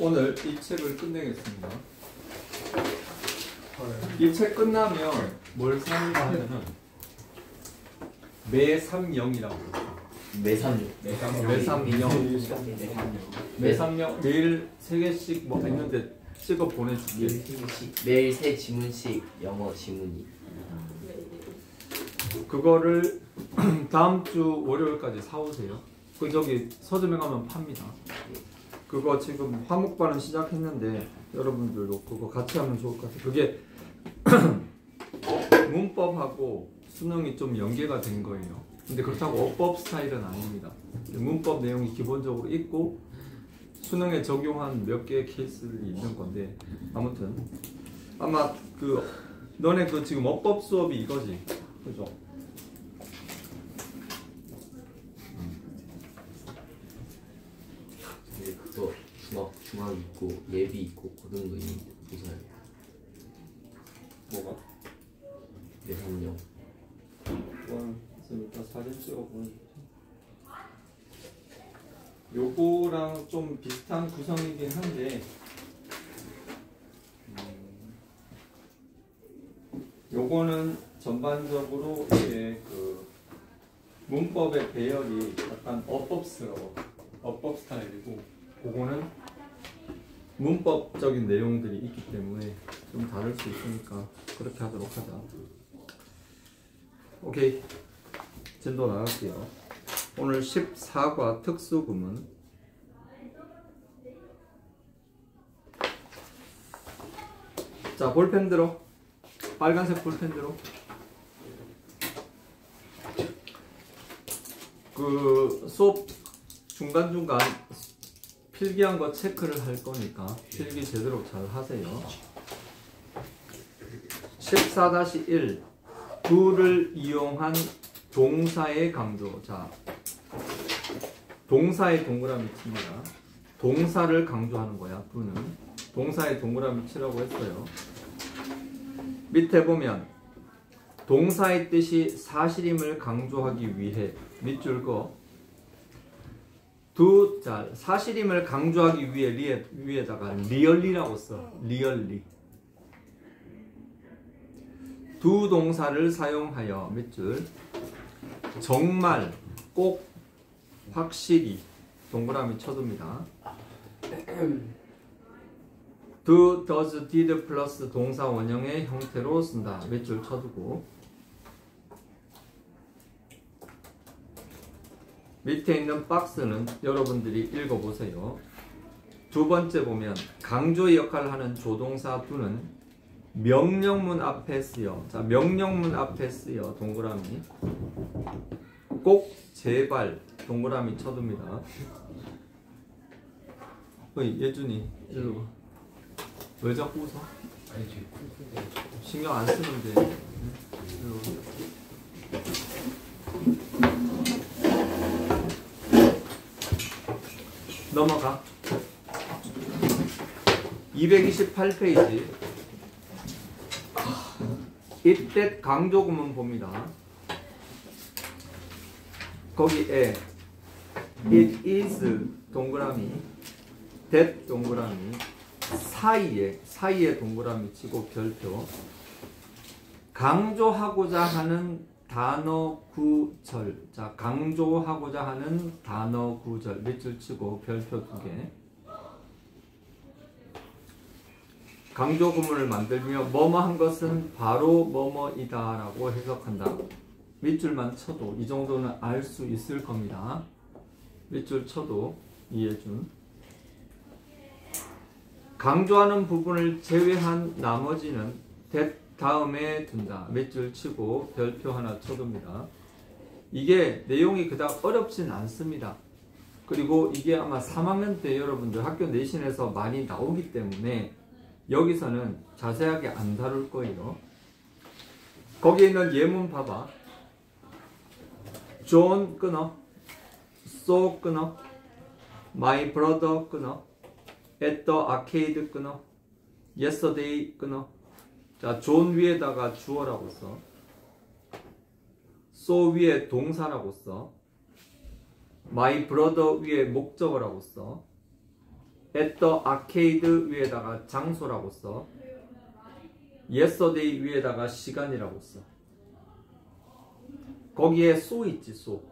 오늘 이 책을 끝내겠습니다. 이 책 끝나면 뭘 사는가 하면은 매삼영이라고 매삼영 매일 3개씩 뭐 있는데 찍어 보내줄게. 매일 새 지문식 영어 지문이. 그거를 다음 주 월요일까지 사오세요. 그 저기 서점에 가면 팝니다. 그거 지금 화목반은 시작했는데 여러분들도 그거 같이 하면 좋을 것 같아요. 그게 문법하고 수능이 좀 연계가 된 거예요. 근데 그렇다고 어법 스타일은 아닙니다. 문법 내용이 기본적으로 있고 수능에 적용한 몇 개의 케이스를 있는 건데, 아무튼 아마 그 너네 그 지금 어법 수업이 이거지, 그죠? 근데 그거 중학 있고 예비 있고 고등도 있는데 무슨 뭐가? 매삼영. 일단 사진 찍어 보여줄게. 요거랑 좀 비슷한 구성이긴 한데, 요거는 전반적으로 이제 그 문법의 배열이 약간 어법스러워. 어법 스타일이고, 그거는 문법적인 내용들이 있기 때문에 좀 다를 수 있으니까 그렇게 하도록 하자. 오케이. 진도 나갈게요. 오늘 14과 특수구문. 자, 볼펜 들어. 빨간색 볼펜 들어. 그 수업 중간중간 필기한 거 체크를 할 거니까 필기 제대로 잘 하세요. 14-1 do를 이용한 동사의 강조. 자, 동사의 동그라미 칩니다. 동사를 강조하는 거야. do는 동사의 동그라미 치라고 했어요. 밑에 보면 동사의 뜻이 사실임을 강조하기 위해 밑줄 거 do. 자, 사실임을 강조하기 위해 위에다가 리얼리라고 써. 리얼리. do 동사를 사용하여 밑줄 정말, 꼭, 확실히 동그라미 쳐둡니다. do, does, did 플러스 동사 원형의 형태로 쓴다. 밑줄 쳐두고 밑에 있는 박스는 여러분들이 읽어보세요. 두 번째 보면 강조의 역할을 하는 조동사 do는 명령문 앞에 쓰여. 자, 명령문 앞에 쓰여 동그라미. 꼭, 제발 동그라미 쳐둡니다. 어이, 예준이 일로 와. 왜 자꾸 웃어? 아니 지금 신경 안 쓰는데. 일로 와. 넘어가. 228페이지. 이때 강조구문 봅니다. 거기에 it is 동그라미, that 동그라미, 사이에 동그라미 치고 별표. 강조하고자 하는 단어 구절. 자, 강조하고자 하는 단어 구절 밑줄 치고 별표 2개. 강조 구문을 만들며 뭐뭐 한 것은 바로 뭐뭐이다 라고 해석한다. 밑줄만 쳐도 이 정도는 알 수 있을 겁니다. 밑줄 쳐도 이해준. 강조하는 부분을 제외한 나머지는 that 다음에 둔다. 밑줄 치고 별표 하나 쳐둡니다. 이게 내용이 그닥 어렵진 않습니다. 그리고 이게 아마 3학년 때 여러분들 학교 내신에서 많이 나오기 때문에 여기서는 자세하게 안 다룰 거예요. 거기에 있는 예문 봐봐. John 끊어, so 끊어, my brother 끊어, at the arcade 끊어, yesterday 끊어. 자, John 위에다가 주어라고 써. so 위에 동사라고 써. my brother 위에 목적어라고 써. at the arcade 위에다가 장소라고 써. yesterday 위에다가 시간이라고 써. 거기에 so 있지, so.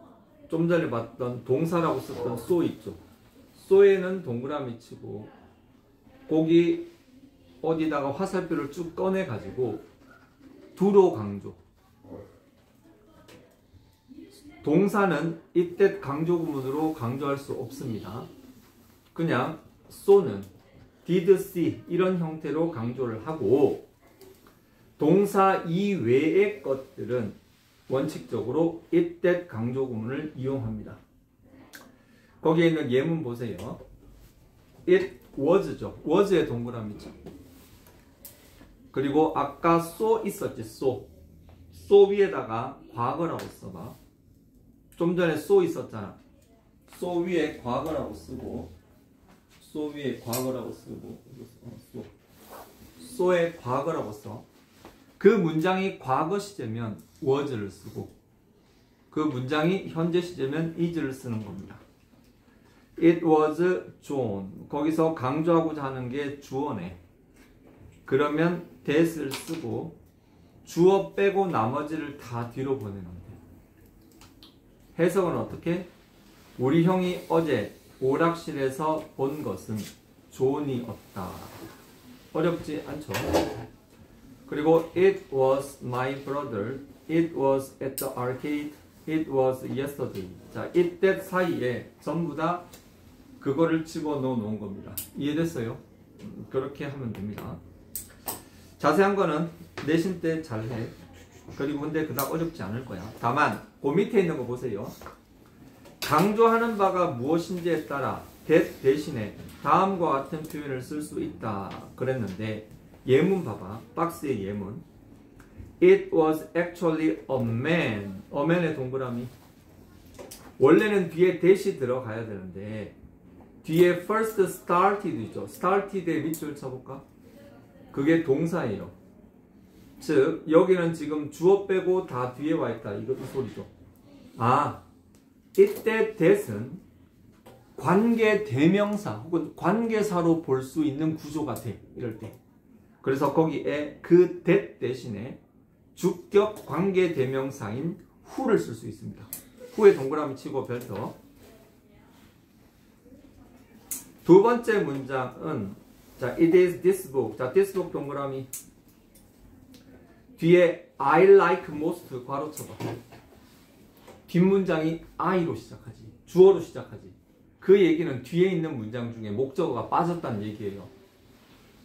좀 전에 봤던 동사라고 썼던 so 있죠. so에는 동그라미 치고 거기 어디다가 화살표를 쭉 꺼내 가지고 do로 강조. 동사는 이때 강조 구문으로 강조할 수 없습니다. 그냥 so는 did see 이런 형태로 강조를 하고 동사 이외의 것들은 원칙적으로 it that 강조 구문을 이용합니다. 거기에 있는 예문 보세요. it was죠. was의 동그라미죠. 그리고 아까 so 있었지. so 위에다가 과거라고 써봐. 좀 전에 so 있었잖아. so 위에 과거라고 쓰고 so 위에 과거라고 쓰고 so에 과거라고 써. 그 문장이 과거 시제면 was를 쓰고 그 문장이 현재 시제면 is를 쓰는 겁니다. It was John. 거기서 강조하고자 하는 게 주어네. 그러면 that을 쓰고 주어 빼고 나머지를 다 뒤로 보내는 거예요. 해석은 어떻게? 우리 형이 어제 오락실에서 본 것은 존이 없다. 어렵지 않죠? 그리고 it was my brother. It was at the arcade. It was yesterday. 자, it, that 사이에 전부 다 그거를 집어넣어 놓은 겁니다. 이해됐어요? 그렇게 하면 됩니다. 자세한 거는 내신 때 잘해. 그리고 근데 그닥 어렵지 않을 거야. 다만 그 밑에 있는 거 보세요. 강조하는 바가 무엇인지에 따라 that 대신에 다음과 같은 표현을 쓸 수 있다 그랬는데 예문 봐봐. 박스의 예문. It was actually a man. a man의 동그라미. 원래는 뒤에 that이 들어가야 되는데 뒤에 first started 있죠. started에 밑줄 쳐볼까? 그게 동사예요. 즉 여기는 지금 주어 빼고 다 뒤에 와 있다. 이 소리죠. 아, 이때 that은 관계 대명사 혹은 관계사로 볼 수 있는 구조가 돼. 이럴 때. 그래서 거기에 그 that 대신에 주격 관계 대명사인 who를 쓸 수 있습니다. who에 동그라미 치고 별표. 두 번째 문장은 자, it is this book. 자, this book 동그라미. 뒤에 I like most 괄호 쳐봐. 뒷문장이 I로 시작하지. 주어로 시작하지. 그 얘기는 뒤에 있는 문장 중에 목적어가 빠졌다는 얘기예요.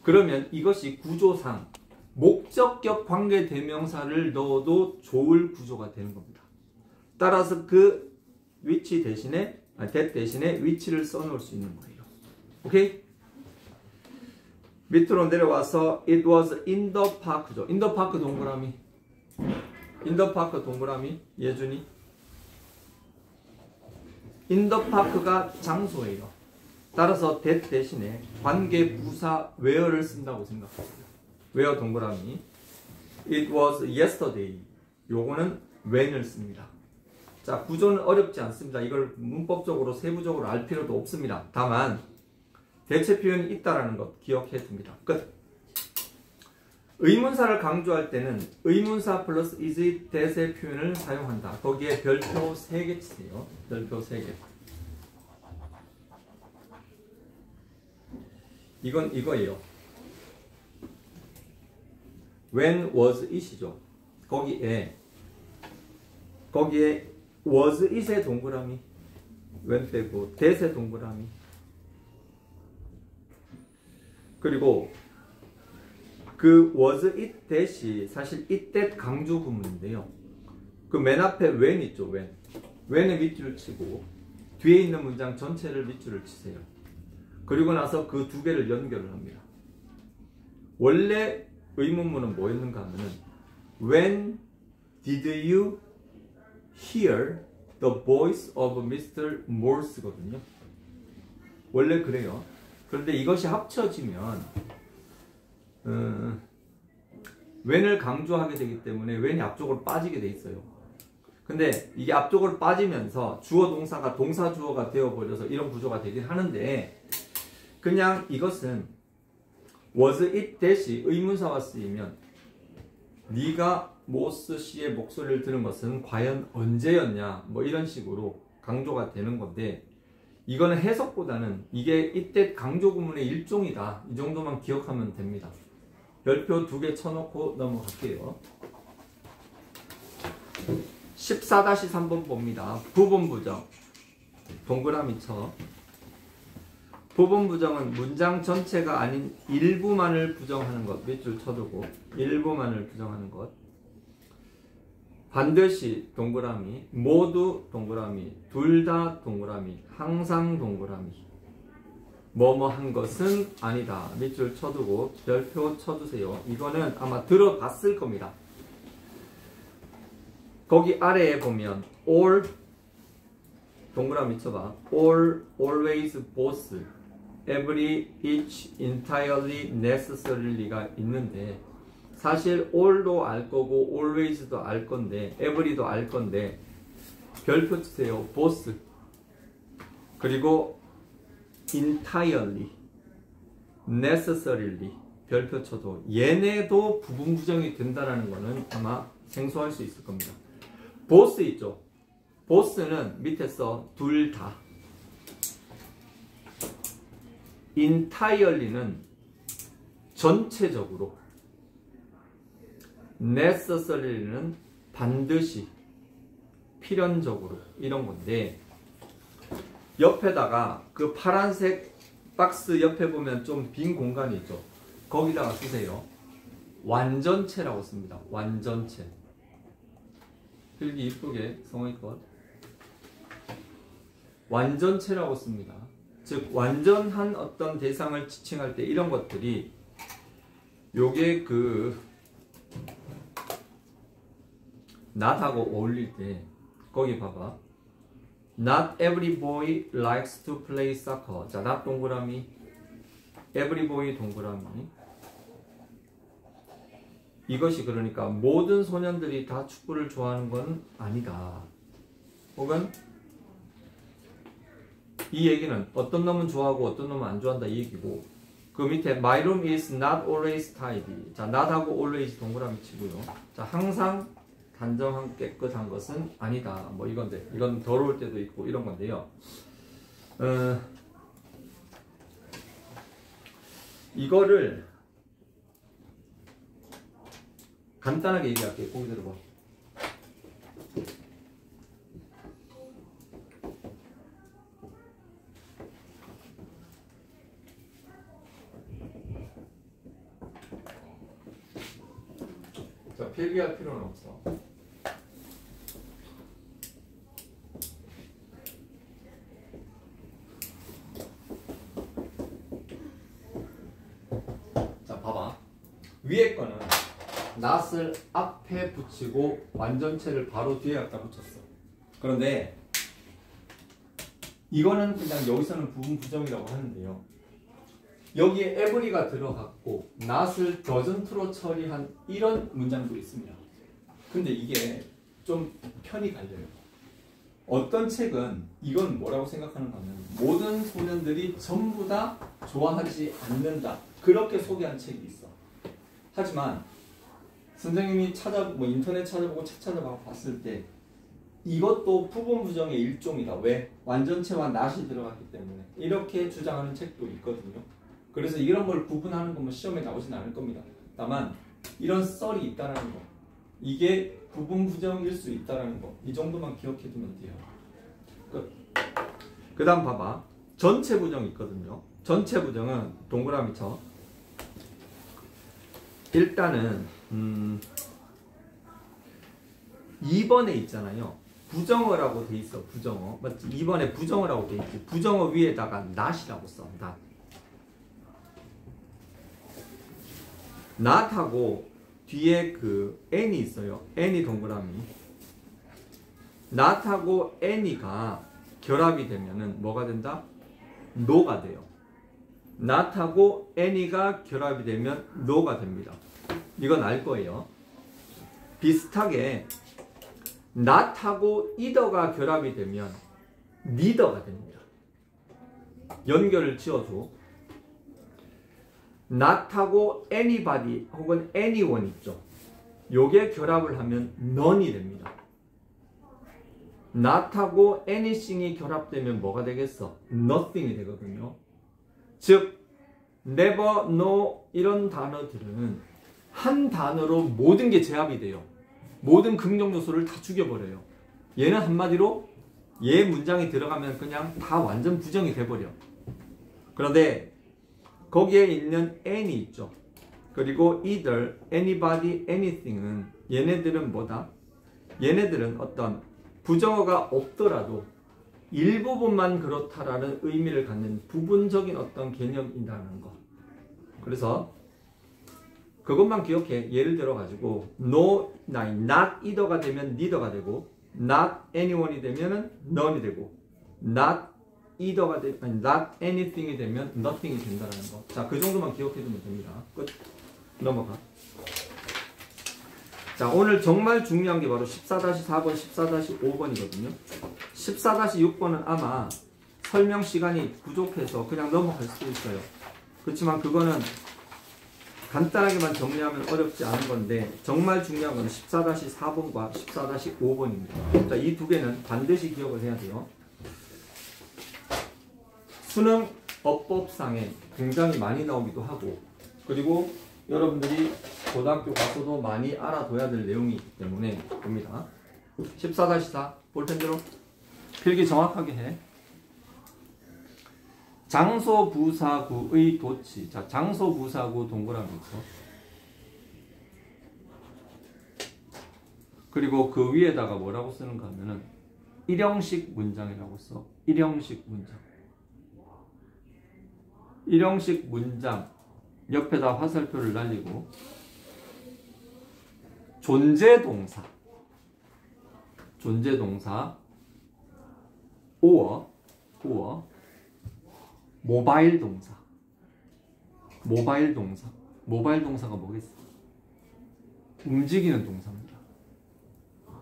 그러면 이것이 구조상 목적격 관계 대명사를 넣어도 좋을 구조가 되는 겁니다. 따라서 그 위치 대신에 that 대신에 위치를 써놓을 수 있는 거예요. 오케이? 밑으로 내려와서 it was in the park죠. in the park 동그라미. in the park 동그라미. 예준이. in the park가 장소예요. 따라서 that 대신에 관계 부사 where를 쓴다고 생각합니다. where 동그라미. it was yesterday. 요거는 when을 씁니다. 자, 구조는 어렵지 않습니다. 이걸 문법적으로 세부적으로 알 필요도 없습니다. 다만 대체 표현이 있다라는 것 기억해 둡니다. 끝. 의문사를 강조할 때는 의문사 플러스 is, that의 표현을 사용한다. 거기에 별표 3개 치세요. 별표 3개. 이건 이거예요. when was it이죠. 거기에 was it의 동그라미. when 빼고 that의 동그라미. 그리고 그 was it that이 사실 it that 강조 구문인데요. 그 맨 앞에 when 있죠. when에 밑줄을 치고 뒤에 있는 문장 전체를 밑줄을 치세요. 그리고 나서 그 두 개를 연결을 합니다. 원래 의문문은 뭐였는가 하면은 When did you hear the voice of Mr. Morse거든요. 원래 그래요. 그런데 이것이 합쳐지면 when을 강조하게 되기 때문에 when이 앞쪽으로 빠지게 돼 있어요. 근데 이게 앞쪽으로 빠지면서 주어 동사가 동사 주어가 되어버려서 이런 구조가 되긴 하는데 그냥 이것은 was it that이 의문사와 쓰이면 네가 모스 씨의 목소리를 들은 것은 과연 언제였냐 뭐 이런 식으로 강조가 되는 건데, 이거는 해석보다는 이게 이때 강조 구문의 일종이다, 이 정도만 기억하면 됩니다. 별표 2개 쳐놓고 넘어갈게요. 14-3번 봅니다. 부분 부정. 동그라미 쳐. 부분 부정은 문장 전체가 아닌 일부만을 부정하는 것. 밑줄 쳐두고 일부만을 부정하는 것. 반드시 동그라미, 모두 동그라미, 둘 다 동그라미, 항상 동그라미. 뭐뭐 한 것은 아니다. 밑줄 쳐두고 별표 쳐주세요. 이거는 아마 들어봤을 겁니다. 거기 아래에 보면 all, 동그라미 쳐봐. all, always, both, every, each, entirely, necessary가 있는데, 사실 all도 알 거고 always도 알 건데 every도 알 건데 별표 치세요. both, 그리고 entirely, necessarily 별표 쳐도 얘네도 부분 부정이 된다는 거는 아마 생소할 수 있을 겁니다. both 있죠. both는 밑에서 둘 다, entirely는 전체적으로, necessary는 반드시, 필연적으로 이런 건데, 옆에다가 그 파란색 박스 옆에 보면 좀 빈 공간이 있죠. 거기다가 쓰세요. 완전체라고 씁니다. 완전체. 필기 이쁘게 성의껏 완전체라고 씁니다. 즉 완전한 어떤 대상을 지칭할 때 이런 것들이, 요게 그 not하고 어울릴 때 거기 봐봐. Not every boy likes to play soccer. 자, not 동그라미, every boy 동그라미. 이것이 그러니까 모든 소년들이 다 축구를 좋아하는 건 아니다. 혹은 이 얘기는 어떤 놈은 좋아하고 어떤 놈은 안 좋아한다 이 얘기고, 그 밑에 My room is not always tidy. 자, not하고 always 동그라미 치고요. 자, 항상 단정한 깨끗한 것은 아니다. 뭐 이건데, 이건 더러울 때도 있고 이런 건데요. 이거를 간단하게 얘기할게요. 거기 들어봐. 자, 필기할 필요는 없어. 자, 봐봐. 위에 거는 not을 앞에 붙이고 완전체를 바로 뒤에 갖다 붙였어. 그런데 이거는 그냥 여기서는 부분 부정이라고 하는데요. 여기에 every가 들어갔고 not을 doesn't로 처리한 이런 문장도 있습니다. 근데 이게 좀 편이 갈려요. 어떤 책은 이건 뭐라고 생각하는가 하면 모든 소년들이 전부 다 좋아하지 않는다, 그렇게 소개한 책이 있어. 하지만 선생님이 인터넷 찾아보고 책 찾아보고 봤을 때 이것도 부분 부정의 일종이다. 왜? 완전체와 not이 들어갔기 때문에. 이렇게 주장하는 책도 있거든요. 그래서 이런 걸 구분하는 건 시험에 나오진 않을 겁니다. 다만 이런 썰이 있다는 거, 이게 부분 부정일 수 있다는 거, 이 정도만 기억해 두면 돼요. 그 다음 봐봐. 전체 부정이 있거든요. 전체 부정은 동그라미 쳐. 일단은 2번에 있잖아요. 부정어라고 돼 있어. 부정어 맞지? 2번에 부정어라고 돼 있지. 부정어 위에다가 not이라고 써. not. not하고 뒤에 그 n이 있어요. n이 동그라미. not하고 n이가 결합이 되면은 뭐가 된다? no가 돼요. not하고 any가 결합이 되면 no가 됩니다. 이건 알 거예요. 비슷하게 not하고 either가 결합이 되면 neither가 됩니다. 연결을 지어줘. not하고 anybody 혹은 anyone 있죠. 요게 결합을 하면 none이 됩니다. not하고 anything이 결합되면 뭐가 되겠어? nothing이 되거든요. 즉 never, no 이런 단어들은 한 단어로 모든 게 제압이 돼요. 모든 긍정 요소를 다 죽여버려요. 얘는 한마디로 얘 문장이 들어가면 그냥 다 완전 부정이 돼버려. 그런데 거기에 있는 any 있죠. 그리고 either, anybody, anything은 얘네들은 뭐다? 얘네들은 어떤 부정어가 없더라도 일부분만 그렇다라는 의미를 갖는 부분적인 어떤 개념이라는 거. 그래서 그것만 기억해. 예를 들어 가지고 no, not either가 되면 neither가 되고 not anyone이 되면 none이 되고 not either가 되면 not anything이 되면 nothing이 된다는 거. 자, 그 정도만 기억해 두면 됩니다. 끝. 넘어가. 자, 오늘 정말 중요한 게 바로 14-4번, 14-5번이거든요. 14-6번은 아마 설명 시간이 부족해서 그냥 넘어갈 수도 있어요. 그렇지만 그거는 간단하게만 정리하면 어렵지 않은 건데 정말 중요한 건 14-4번과 14-5번입니다. 자, 이 두 개는 반드시 기억을 해야 돼요. 수능 어법상에 굉장히 많이 나오기도 하고 그리고 여러분들이 고등학교 가서도 많이 알아둬야 될 내용이 있기 때문에 봅니다. 14-4 볼펜 들어 필기 정확하게 해. 장소 부사구의 도치. 자, 장소 부사구 동그라미 있어. 그리고 그 위에다가 뭐라고 쓰는가 하면은 일형식 문장이라고 써. 일형식 문장. 일형식 문장 옆에다 화살표를 날리고 존재동사 or 모바일 동사. 모바일 동사가 뭐겠어? 움직이는 동사입니다.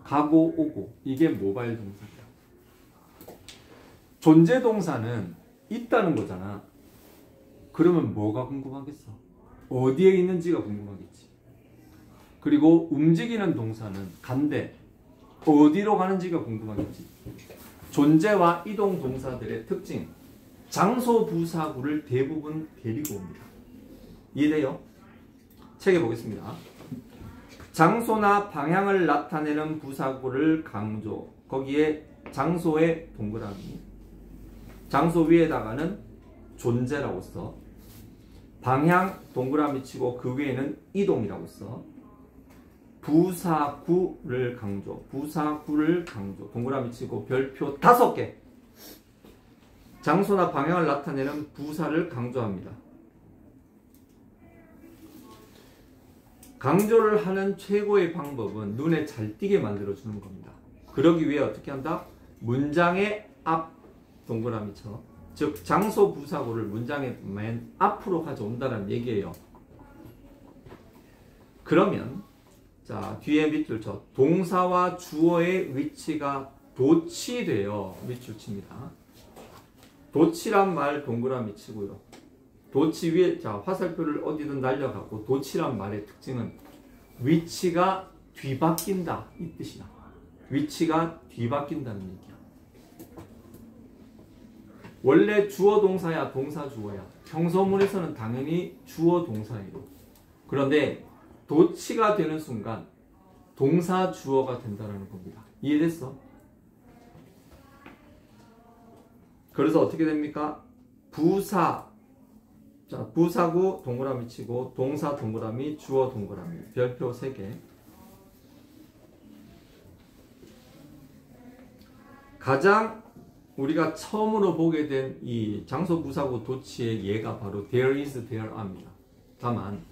가고 오고 이게 모바일 동사입니다. 존재 동사는 있다는 거잖아. 그러면 뭐가 궁금하겠어? 어디에 있는지가 궁금하겠지. 그리고 움직이는 동사는 간대. 어디로 가는지가 궁금하겠지. 존재와 이동 동사들의 특징. 장소 부사구를 대부분 데리고 옵니다. 이해돼요? 책에 보겠습니다. 장소나 방향을 나타내는 부사구를 강조. 거기에 장소의 동그라미. 장소 위에다가는 존재라고 써. 방향 동그라미 치고 그 위에는 이동이라고 써. 부사구를 강조. 동그라미 치고 별표 5개. 장소나 방향을 나타내는 부사를 강조합니다. 강조를 하는 최고의 방법은 눈에 잘 띄게 만들어주는 겁니다. 그러기 위해 어떻게 한다? 문장의 앞 동그라미 쳐. 즉 장소 부사구를 문장의 맨 앞으로 가져온다는 얘기예요. 그러면 자 뒤에 밑줄 쳐. 동사와 주어의 위치가 도치되어 밑줄 칩니다. 도치란 말 동그라미 치고요. 도치 위에 자 화살표를 어디든 날려가고 도치란 말의 특징은 위치가 뒤바뀐다 이 뜻이야. 위치가 뒤바뀐다는 얘기야. 원래 주어 동사야 동사 주어야. 평소문에서는 당연히 주어 동사예요. 그런데 도치가 되는 순간 동사 주어가 된다는 겁니다. 이해됐어? 그래서 어떻게 됩니까? 부사. 자, 부사구 동그라미 치고 동사 동그라미, 주어 동그라미. 별표 3개. 가장 우리가 처음으로 보게 된 이 장소 부사구 도치의 예가 바로 there is, there are입니다. 다만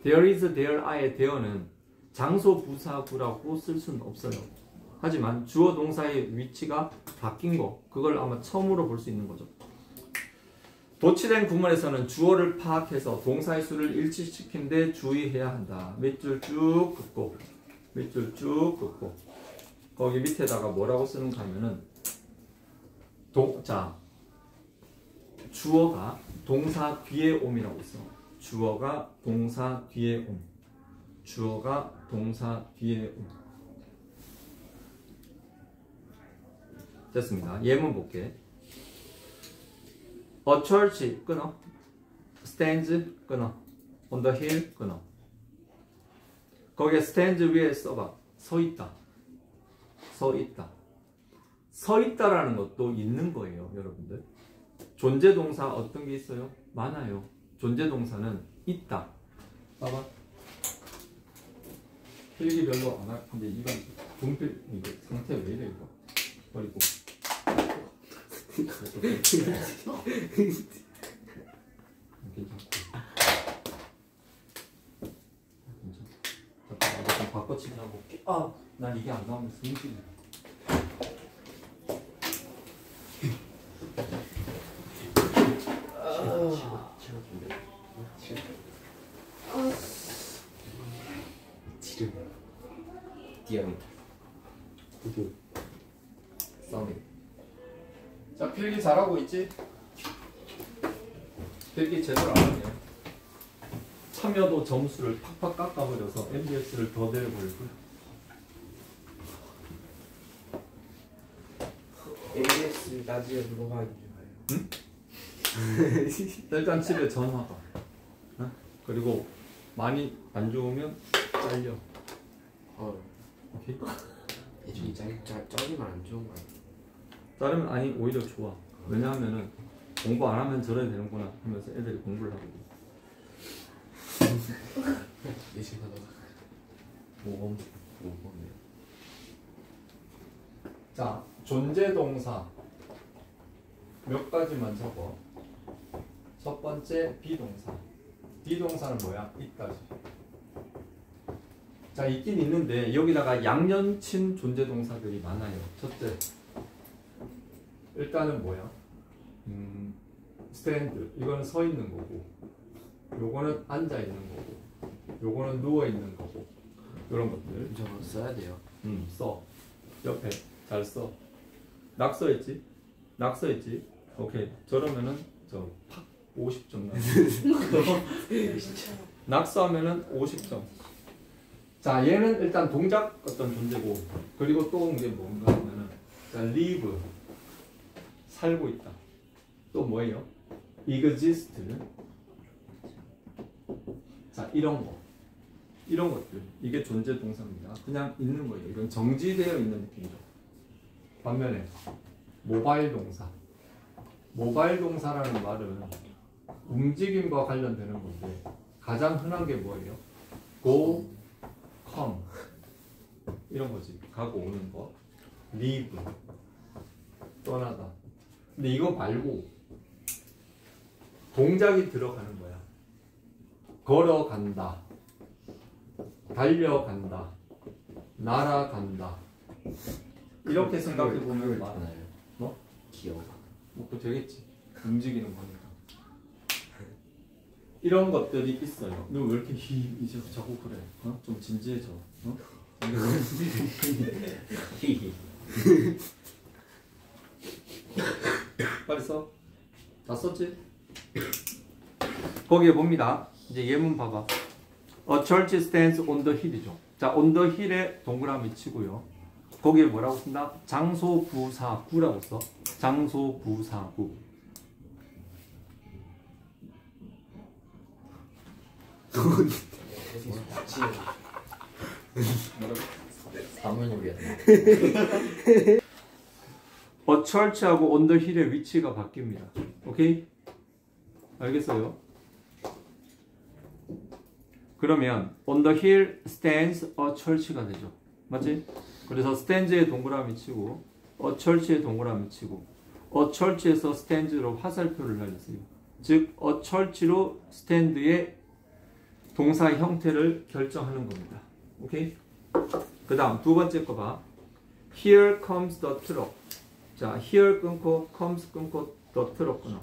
there is, there are의 there는 장소 부사구라고 쓸 수는 없어요. 하지만 주어 동사의 위치가 바뀐 거 그걸 아마 처음으로 볼 수 있는 거죠. 도치된 구문에서는 주어를 파악해서 동사의 수를 일치시킨 데 주의해야 한다. 밑줄 쭉 긋고 밑줄 쭉 긋고 거기 밑에다가 뭐라고 쓰는가 하면은 자 주어가 동사 뒤에 옴이라고 써. 주어가 동사 뒤에 옴. 주어가 동사 뒤에 옴. 됐습니다. 예문 볼게. A church 끊어. stands 끊어. on the hill 끊어. 거기에 stands 위에 써봐. 서 있다. 서 있다. 서 있다라는 것도 있는 거예요, 여러분들. 존재 동사 어떤 게 있어요? 많아요. 존재 동사는 있다. 봐봐. 필기 별로 안 할 텐데 이건 분필 이거 상태 왜 이래 이거 버리고. 잠깐 이거 좀 바꿔치기하고 볼게. 아, 난 이게 안 나오면 승질이. 지름 디아미터 구두 썸이. 자, 필기 잘하고 있지? 필기 제대로 안 하네요. 참여도 점수를 팍팍 깎아버려서 MBS를 더 내려버리고요. ABS 나중에 물어봐야 응? 일단 집에 전화가. 어? 그리고 많이 안 좋으면 잘려. 오케이? 예전에 짜리만 안 좋은 거야. 자르면 아니 오히려 좋아. 왜냐하면은 공부 안 하면 저래야 되는구나 하면서 애들이 공부를 하거든. 예전에 모범. 모범이야. 자, 존재 동사 몇 가지만 적어. 첫 번째 비동사. 비동사는 뭐야? 있다지. 자, 있긴 있는데 여기다가 양년친 존재 동사들이 많아요. 첫째, 일단은 뭐야? 스탠드. 이거는 서 있는 거고, 요거는 앉아 있는 거고, 요거는 누워 있는 거고, 이런 것들. 저거 써야 돼요. 써. 옆에 잘 써. 낙서 있지? 낙서 있지? 오케이. 저러면은 저 팍 50점 나. 낙서하면은 50점. 자, 얘는 일단 동작 어떤 존재고, 그리고 또 온 게 뭔가 하면은, 자, live 살고 있다. 또 뭐예요? exist. 자, 이런 거, 이런 것들, 이게 존재 동사입니다. 그냥 있는 거예요. 이건 정지되어 있는 느낌이죠. 반면에 모바일 동사, 모바일 동사라는 말은 움직임과 관련되는 건데 가장 흔한 게 뭐예요? go, come 이런 거지. 가고 오는 거. leave 떠나다. 근데 이거 말고 동작이 들어가는 거야. 걸어간다, 달려간다, 날아간다. 이렇게 생각해 보면 많아요. 뭐? 기억. 뭐 되겠지. 움직이는 거니까. 이런 것들이 있어요. 너 왜 이렇게 이제 자꾸 그래? 어? 좀 진지해져. 어? 빨리 써. 다 썼지? 거기에 봅니다. 이제 예문 봐봐. A church stands on the hill이죠. 자, on the hill에 동그라미 치고요. 거기에 뭐라고 쓴다? 장소부사구라고 써. 장소부사구. 사문율이야. A church하고 on the hill의 위치가 바뀝니다. 오케이? 알겠어요? 그러면 on the hill stands a church가 되죠. 맞지? 그래서 stands에 동그라미 치고 a church에 동그라미 치고 a church에서 stands로 화살표를 날렸어요. 즉 a church로 stand의 동사 형태를 결정하는 겁니다. 오케이? 그 다음 두 번째 거 봐. Here comes the truck. 자, here 끊고 comes 끊고 the truck 끊어.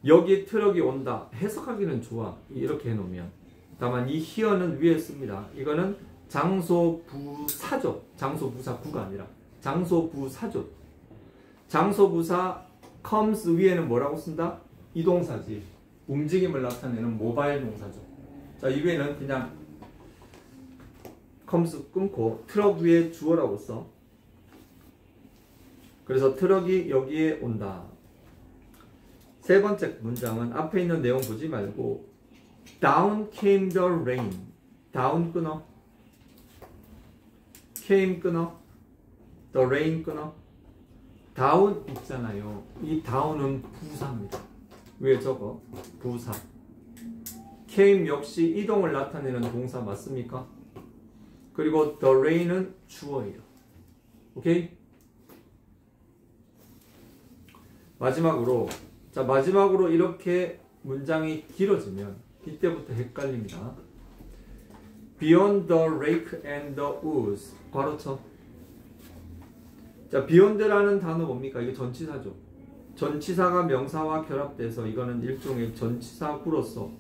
여기 트럭이 온다. 해석하기는 좋아. 이렇게 해놓으면. 다만 이 here는 위에 씁니다. 이거는 장소부사죠. 장소부사구가 아니라 장소부사죠. 장소부사 comes 위에는 뭐라고 쓴다? 이동사지. 움직임을 나타내는 모바일 동사죠. 자, 이외에는 그냥 comes 끊고 트럭 위에 주어라고 써. 그래서 트럭이 여기에 온다. 세 번째 문장은 앞에 있는 내용 보지 말고 down came the rain. down 끊어. came 끊어. the rain 끊어. down 있잖아요. 이 down은 부사입니다. 왜 저거? 부사. came 역시 이동을 나타내는 동사 맞습니까? 그리고 the rain은 주어예요. 오케이? 마지막으로 이렇게 문장이 길어지면 이때부터 헷갈립니다. Beyond the lake and the woods. 괄호쳐. 자, beyond라는 단어 뭡니까? 이게 전치사죠. 전치사가 명사와 결합돼서 이거는 일종의 전치사구로서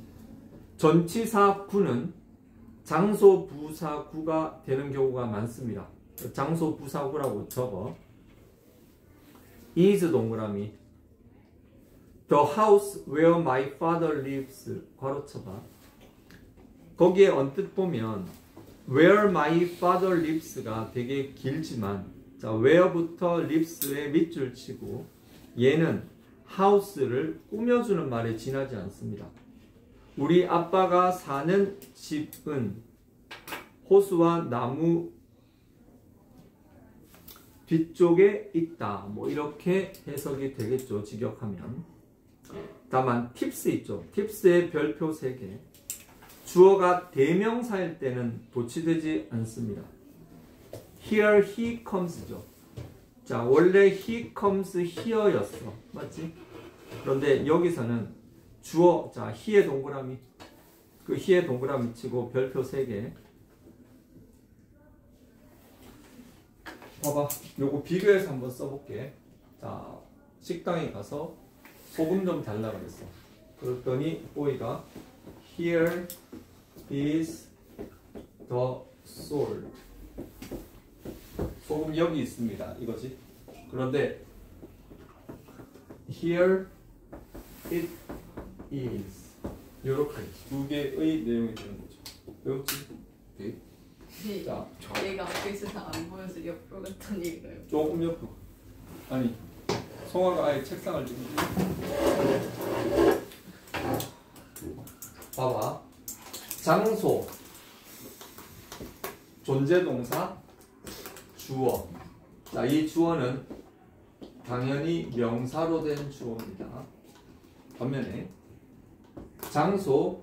전치사구는 장소 부사구가 되는 경우가 많습니다. 장소 부사구라고 적어. is 동그라미. The house where my father lives. 괄호쳐봐. 거기에 언뜻 보면 where my father lives가 되게 길지만 자, where부터 lives에 밑줄 치고 얘는 house를 꾸며주는 말에 지나지 않습니다. 우리 아빠가 사는 집은 호수와 나무 뒤쪽에 있다. 뭐 이렇게 해석이 되겠죠. 직역하면. 다만 팁스 있죠. 팁스의 별표 3개. 주어가 대명사일 때는 도치되지 않습니다. Here he comes죠. 자, 원래 he comes here였어. 맞지? 그런데 여기서는 주어, 자, he의 동그라미. 그 he의 동그라미 치고 별표 3개. 봐봐. 요거 비교해서 한번 써볼게. 자, 식당에 가서 소금 좀 달라 그랬어. 그랬더니 보이가 Here is the salt. 소금 여기 있습니다. 이거지. 그런데 Here it is. 요렇게 두 개의 내용이 되는 거죠. 외웠지? 네? 자, 얘가 앞에 있어서 안 보여서 옆으로 갔던 얘기가요. 조금 옆으로. 아니, 송아가 아예 책상을 지금. 봐봐. 장소, 존재동사, 주어. 자, 이 주어는 당연히 명사로 된 주어입니다. 반면에 장소,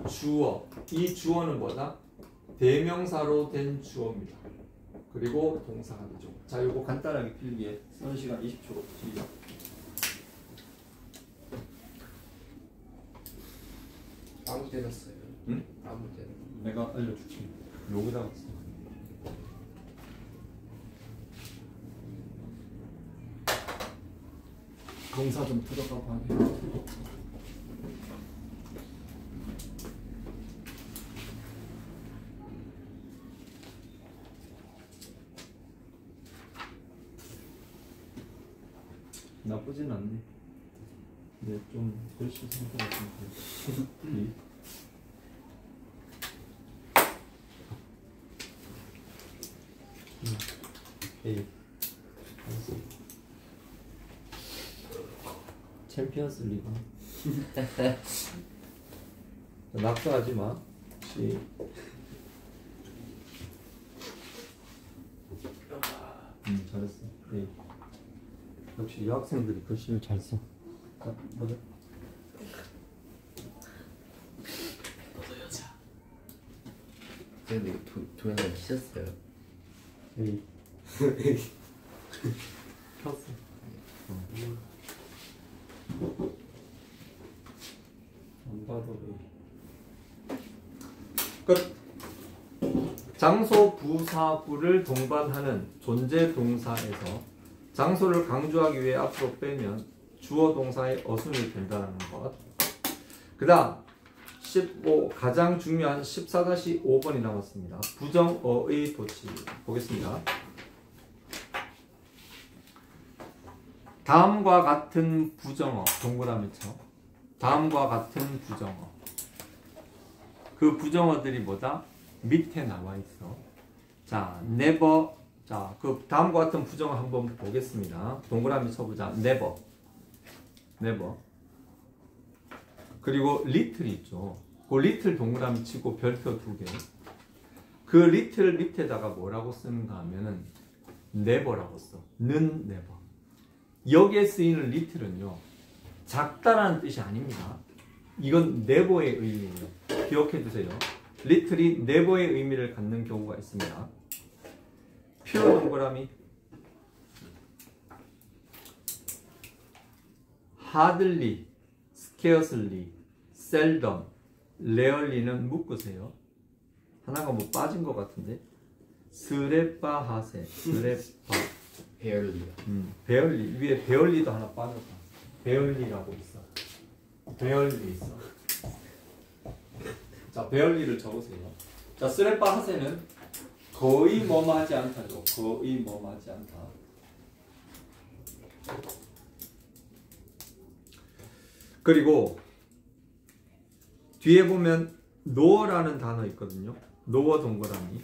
주어. 이 주어는 뭐다? 대명사로 된 주어입니다. 그리고 동사가 되죠. 자, 요거 간단하게 필기해. 쓰는 시간 20초. 시작. 아무 때나 써요. 응? 아무 때나. 내가 알려줄게. 여기다가 써. 동사 좀 들어가 봐. 나쁘진 않네. 근데 좀 글씨 상태가 좀 그래. 에이. 챔피언스 리그. 낙서하지 마. 시. 잘했어. 에이. 역시 여학생들이 글씨를 잘 써. 자, 보자. 너도 여자. 근데 동영상 키셨어요? 에이. 켰어. 안 봐도 에이. 끝. 장소 부사구를 동반하는 존재 동사에서 장소를 강조하기 위해 앞으로 빼면 주어 동사의 어순이 된다는 것. 그 다음 15 가장 중요한 14-5번이 남았습니다. 부정어의 도치 보겠습니다. 다음과 같은 부정어 동그라미 쳐. 다음과 같은 부정어. 그 부정어들이 뭐다? 밑에 나와 있어. 자, never. 자, 그 다음과 같은 부정어 한번 보겠습니다. 동그라미 쳐보자. never. never. 그리고 little 있죠. 그 little 동그라미 치고 별표 2개. 그 little 밑에다가 뭐라고 쓰는가 하면은 never라고 써. 는 never. 여기에 쓰이는 little은요, 작다라는 뜻이 아닙니다. 이건 never의 의미예요. 기억해 두세요. little이 never의 의미를 갖는 경우가 있습니다. 표 동그라미. hardly, scarcely, seldom, rarely는 묶으세요. 하나가 뭐 빠진 것 같은데. 스레빠 하세. 스레빠. barely. 베얼리. 위에 베얼리도 하나 빠졌다. 베얼리라고 있어. 베얼리 있어. 자, 베얼리를 적으세요. 자, 스레빠 하세는 거의 뭐하지 않다죠. 거의 뭐하지 않다. 그리고 뒤에 보면 no라는 단어 있거든요. no 동그라미.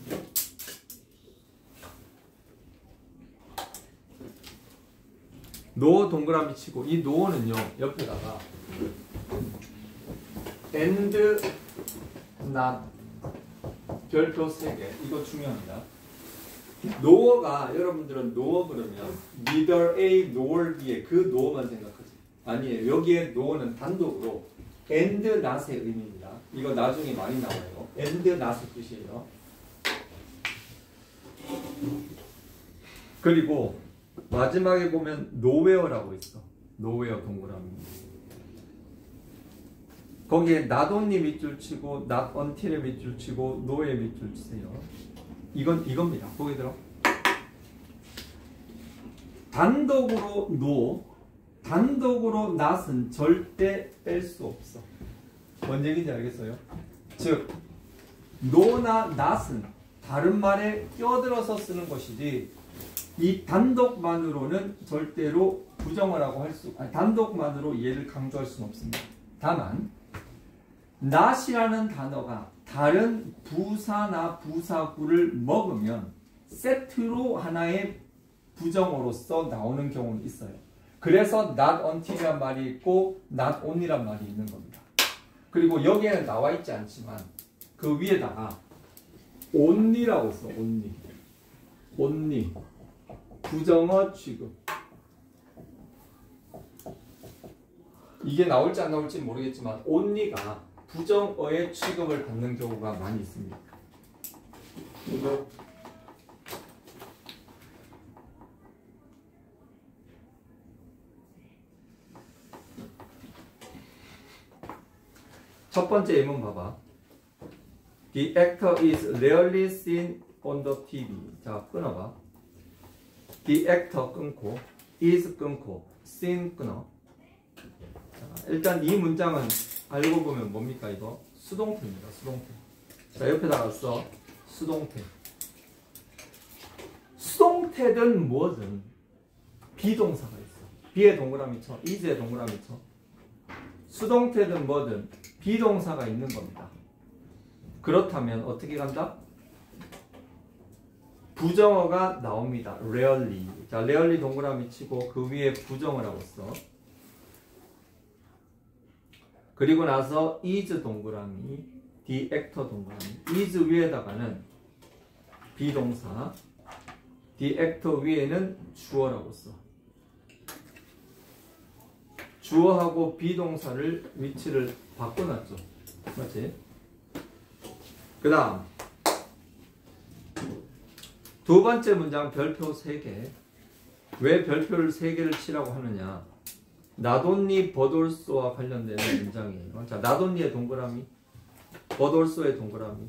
no 동그라미 치고, 이 no는요 옆에다가 and not 별표 3개. 이거 중요합니다. no가, 여러분들은 no 그러면 neither A nor B의 그 no만 생각하지. 아니에요. 여기에 no는 단독으로 and not의 의미입니다. 이거 나중에 많이 나와요. and not의 뜻이에요. 그리고 마지막에 보면 nowhere라고 있어. nowhere 동그라미. 거기에 not only 밑줄 치고 not until에 밑줄 치고 no에 밑줄 치세요. 이겁니다. 보기 들어. 단독으로 no, 단독으로 not은 절대 뺄 수 없어. 뭔 얘기인지 알겠어요? 즉 no나 not은 다른 말에 껴들어서 쓰는 것이지, 이 단독만으로는 절대로 부정어라고 할 수, 아니, 단독만으로 얘를 강조할 수는 없습니다. 다만 not이라는 단어가 다른 부사나 부사구를 먹으면 세트로 하나의 부정어로서 나오는 경우는 있어요. 그래서 not until이란 말이 있고 not only란 말이 있는 겁니다. 그리고 여기에는 나와 있지 않지만 그 위에다가 only라고 써. only. only. 부정어 취급. 이게 나올지 안 나올지 모르겠지만 only가 부정어의 취급을 받는 경우가 많이 있습니다. 이거 첫 번째 예문 봐봐. The actor is rarely seen on the TV. 자, 끊어봐. The actor 끊고, is 끊고, seen 끊어. 자, 일단 이 문장은 알고 보면 뭡니까 이거? 수동태입니다. 수동태. 자, 옆에다가 써. 수동태. 수동태든 뭐든 비동사가 있어. B에 동그라미 쳐. is에 동그라미 쳐. 수동태든 뭐든 비동사가 있는 겁니다. 그렇다면 어떻게 간다? 부정어가 나옵니다. rarely. 자, rarely 동그라미 치고 그 위에 부정어라고 써. 그리고 나서 is 동그라미, the actor 동그라미. is 위에다가는 비동사, the actor 위에는 주어라고 써. 주어하고 비동사를 위치를 바꿔놨죠. 맞지? 그 다음 두 번째 문장 별표 3개. 왜 별표를 3개를 치라고 하느냐? not only but also와 관련되는 문장이에요. 자, not only의 동그라미, but also의 동그라미.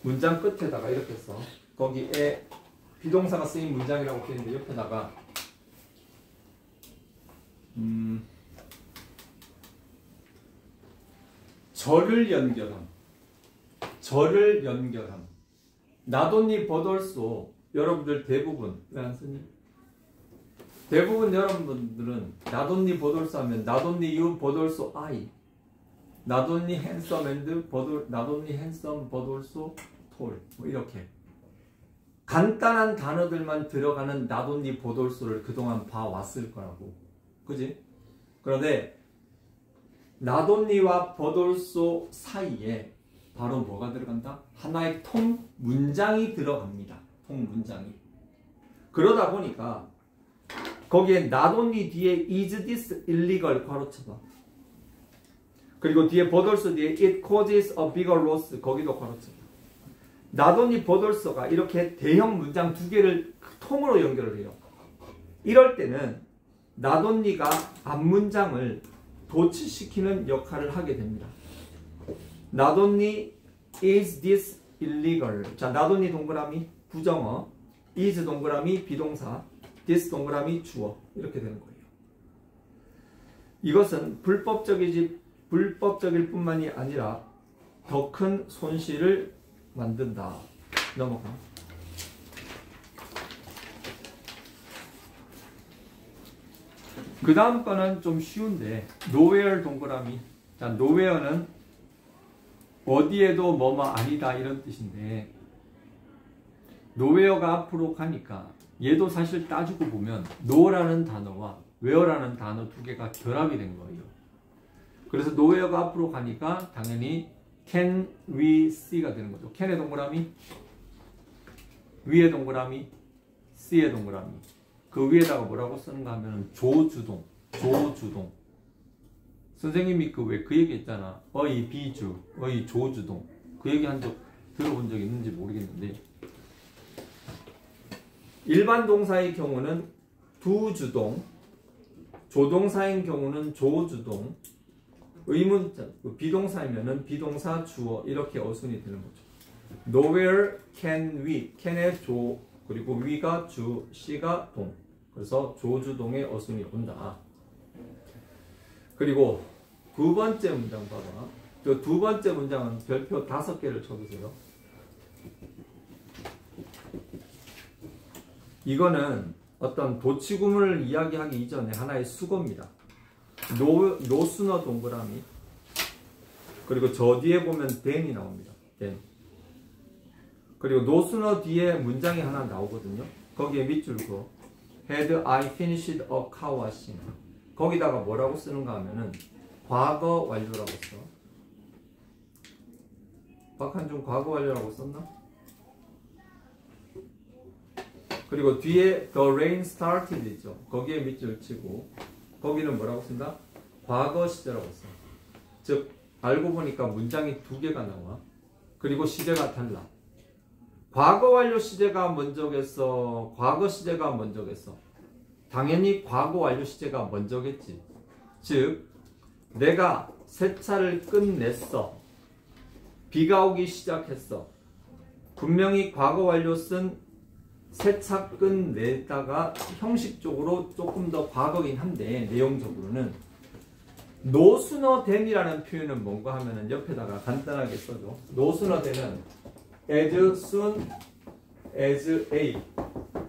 문장 끝에다가 이렇게 써. 거기에 비동사가 쓰인 문장이라고 되는데 옆에다가 절을 연결함. 절을 연결함. not only but also. 여러분들 대부분 왜 안 쓰니? 대부분 여러분들은 not only 보돌소 하면 not only you 보돌소 I, not only handsome and not only handsome but also tall, 뭐 이렇게 간단한 단어들만 들어가는 not only 보돌소를 그동안 봐왔을 거라고, 그지? 그런데 not only와 but also 사이에 바로 뭐가 들어간다? 하나의 통 문장이 들어갑니다. 통 문장이. 그러다 보니까 거기에 not only 뒤에 is this illegal 괄호쳐봐. 그리고 뒤에 but also 뒤에 it causes a bigger loss 거기도 괄호쳐봐. not only but also가 이렇게 대형 문장 두 개를 통으로 연결을 해요. 이럴 때는 not only가 앞문장을 도치시키는 역할을 하게 됩니다. not only is this illegal. 자, not only 동그라미 부정어, is 동그라미 비동사, this 동그라미 주어 이렇게 되는 거예요. 이것은 불법적일 뿐만이 아니라 더 큰 손실을 만든다. 넘어가. 그 다음 거는 좀 쉬운데 nowhere 동그라미. 자, nowhere는 어디에도 뭐뭐 아니다 이런 뜻인데 nowhere가 앞으로 가니까 얘도 사실 따지고 보면 no라는 단어와 where라는 단어 두 개가 결합이 된 거예요. 그래서 nowhere가 앞으로 가니까 당연히 can we see가 되는 거죠. can의 동그라미, 위의 동그라미, see의 동그라미. 그 위에다가 뭐라고 쓰는가 하면 조주동. 선생님이 그 얘기 했잖아. 어이 비주, 어이 조주동. 그 얘기 들어본 적 있는지 모르겠는데 일반 동사의 경우는 두주동, 조동사인 경우는 조주동, 의문자, 비동사이면은 비동사 주어 이렇게 어순이 되는 거죠. Nowhere can we, can의 조, 그리고 we가 주, she가 동. 그래서 조주동의 어순이 온다. 그리고 두 번째 문장 봐봐. 그 두 번째 문장은 별표 5개를 쳐주세요. 이거는 어떤 도치구문을 이야기하기 이전에 하나의 수거입니다. 노수너 동그라미. 그리고 저 뒤에 보면 then이 나옵니다. then. 그리고 노수너 뒤에 문장이 하나 나오거든요. 거기에 밑줄 그어. Had I finished a car washing? 거기다가 뭐라고 쓰는가 하면은 과거 완료라고 써. 박한중 과거 완료라고 썼나? 그리고 뒤에 the rain started 있죠. 거기에 밑줄 치고 거기는 뭐라고 쓴다? 과거 시제라고 써. 즉 알고 보니까 문장이 두 개가 나와. 그리고 시제가 달라. 과거 완료 시제가 먼저겠어? 과거 시제가 먼저겠어? 당연히 과거 완료 시제가 먼저겠지. 즉 내가 세차를 끝냈어. 비가 오기 시작했어. 분명히 과거 완료 쓴 세차 끝내다가 형식적으로 조금 더 과거긴 한데 내용적으로는 노수너 된이라는 표현은 뭔가 하면은 옆에다가 간단하게 써줘. 노수너 된은 as soon as A,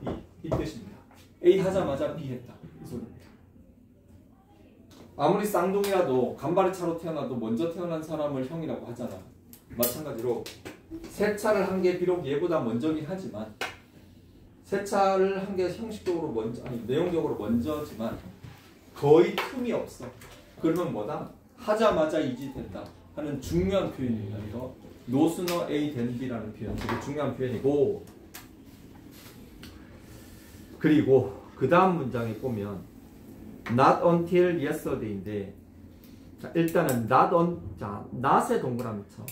B 이 뜻입니다. A 하자마자 B 했다 이 소리입니다. 아무리 쌍둥이라도 간발의 차로 태어나도 먼저 태어난 사람을 형이라고 하잖아. 마찬가지로 세차를 한 게 비록 얘보다 먼저긴 하지만 세차를 한 게 형식적으로 먼저, 아니 내용적으로 먼저지만 거의 틈이 없어. 그러면 뭐다? 하자마자 이짓했다 하는 중요한 표현입니다. 이거 노스너 A 된 B라는 표현 되게 중요한 표현이고, 그리고 그 다음 문장에 보면 not until yesterday인데, 자, 일단은 not의 동그라미 쳐.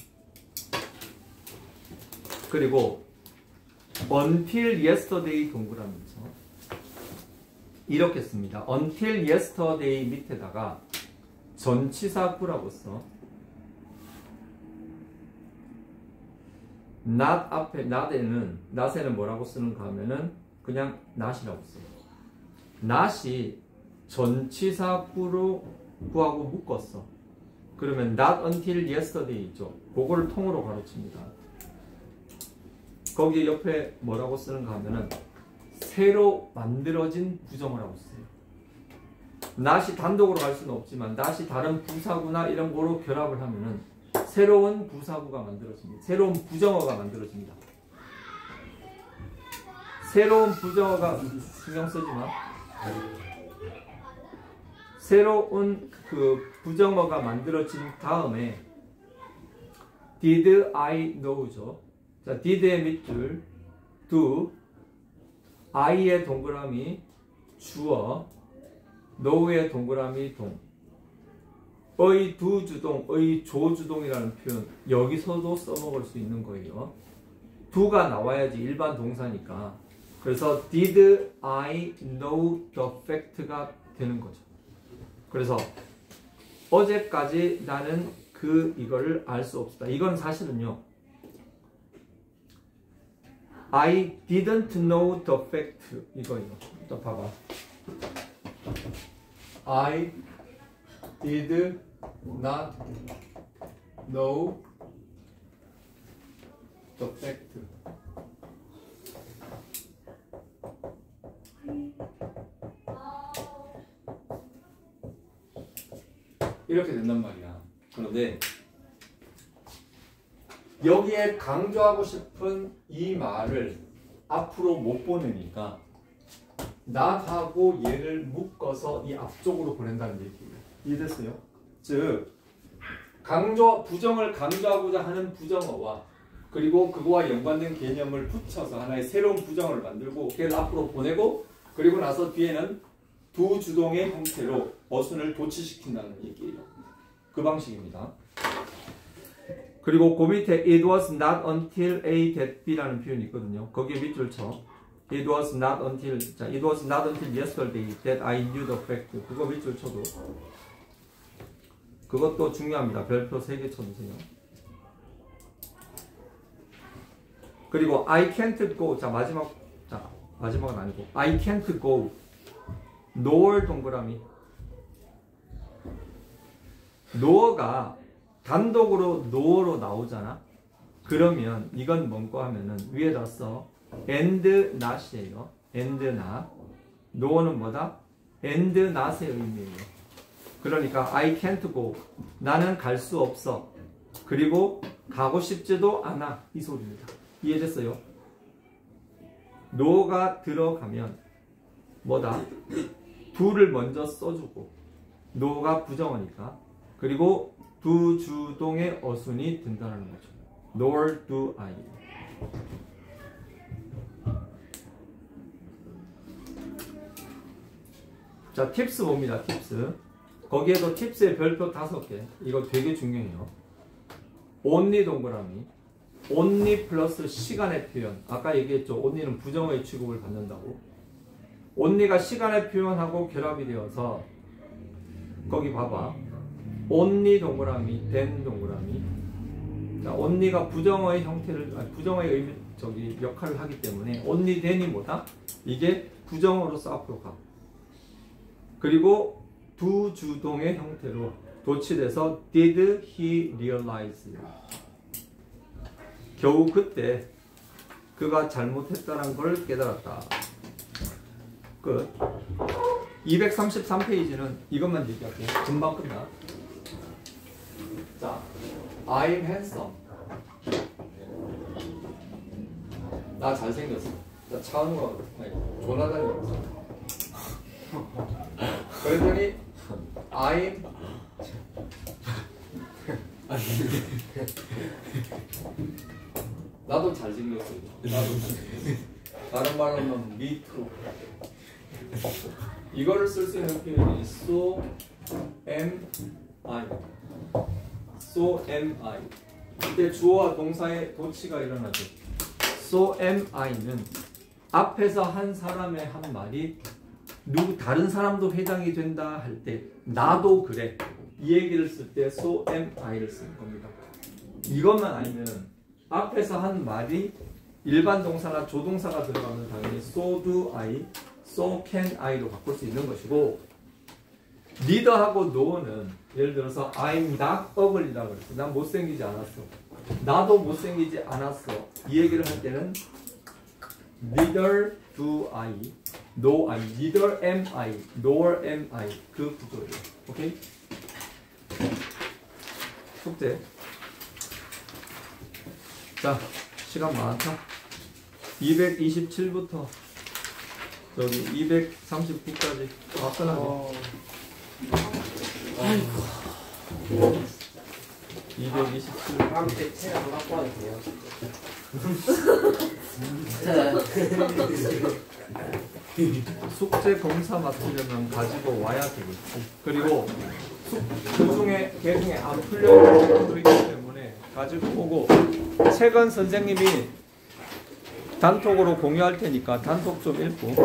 그리고 until yesterday 동그라미 쳐. 이렇게 씁니다. until yesterday 밑에다가 전치사 구라고 써. not 앞에 not에는 뭐라고 쓰는가 하면은 그냥 not이라고 써요. not이 전치사 구로 구하고 묶었어. 그러면 not until yesterday 있죠. 그거를 통으로 가로칩니다. 거기 옆에 뭐라고 쓰는가 하면은 새로 만들어진 부정어라고 써요. not이 단독으로 갈 수는 없지만 not이 다른 부사구나 이런 거로 결합을 하면은 새로운 부사구가 만들어집니다. 새로운 부정어가 만들어집니다. 새로운 부정어가 신경 쓰지 마. 새로운 그 부정어가 만들어진 다음에 did I know죠. 자, did의 밑줄 do, I의 동그라미 주어, know의 동그라미 동. 의 두주동, 의 조주동이라는 표현 여기서도 써먹을 수 있는 거예요. do가 나와야지 일반 동사니까. 그래서 did I know the fact가 되는 거죠. 그래서 어제까지 나는 이거를 알 수 없었다. 이건 사실은요. I didn't know the fact 이거예요. 또 봐봐. I did not know the fact. 이렇게 된단 말이야. 그런데 여기에 강조하고 싶은 이 말을 앞으로 못 보내니까 not하고 얘를 묶어서 이 앞쪽으로 보낸다는 얘기예요. 이해됐어요? 즉 부정을 강조하고자 하는 부정어와 그리고 그거와 연관된 개념을 붙여서 하나의 새로운 부정어를 만들고 걔를 앞으로 보내고 그리고 나서 뒤에는 두 주동의 형태로 어순을 도치시킨다는 얘기예요. 그 방식입니다. 그리고 그 밑에 it was not until A that B라는 표현이 있거든요. 거기에 밑줄 쳐. It was not until yesterday that I knew the fact. 그거 밑줄 쳐도 그것도 중요합니다. 별표 3개 쳐주세요. 그리고 I can't go. 마지막은 아니고 I can't go. nor 동그라미. no가 단독으로 no로 나오잖아. 그러면 이건 뭔고 하면은 위에다 써 and not이에요. and not. no는 뭐다? and not의 의미예요. 그러니까 I can't go. 나는 갈 수 없어. 그리고 가고 싶지도 않아. 이 소리입니다. 이해됐어요? no가 들어가면 뭐다? do를 먼저 써주고 no가 부정어니까 그리고 두 주동의 어순이 된다는 거죠. nor do I. 자, 팁스 봅니다. 팁스. 거기에도 팁스의 별표 5개. 이거 되게 중요해요. only 동그라미. only 플러스 시간의 표현. 아까 얘기했죠. only는 부정어의 취급을 받는다고. only가 시간의 표현하고 결합이 되어서 거기 봐봐. only 동그라미, then 동그라미. 자, only가 부정어의 형태를, 부정어의 의미, 역할을 하기 때문에 only then이 뭐다? 이게 부정어로서 앞으로 가. 그리고 두 주동의 형태로 도치돼서 did he realize? 겨우 그때 그가 잘못했다는 걸 깨달았다. 끝. 233페이지는 이것만 얘기할게요. 금방 끝나. 자, I'm handsome. 나 잘생겼어. 나 차은우가 조나단이었어. 그랬더니 I'm 나도 잘생겼어. 다른 말로 하면 me too. 이거를 쓸 수 있는 표현이 so am I. so am I. 이때 주어와 동사의 도치가 일어나죠. so am I는 앞에서 한 사람의 한 말이 다른 사람도 해당이 된다 할 때 나도 그래 이 얘기를 쓸 때 so am I를 쓰는 겁니다. 이것만 아니면 앞에서 한 말이 일반 동사나 조동사가 들어가면 당연히 so do I, so can I로 바꿀 수 있는 것이고 neither하고 no는 예를 들어서 I'm not ugly라고 그랬어. 난 못생기지 않았어. 나도 못생기지 않았어. 이 얘기를 할 때는 neither do I, no I, neither am I, nor am I 그 구조예요. 오케이? 숙제. 자, 시간 많다. 227부터 여기 239까지 화끈하게. 227. 다음 주에 책안 갖고 와도 돼요. 숙제 검사 맡으려면 가지고 와야 되겠지. 그리고 그중에 개중에 안 풀려있는 것도 있기 때문에 가지고 오고, 책은 선생님이 단톡으로 공유할 테니까 단톡 좀 읽고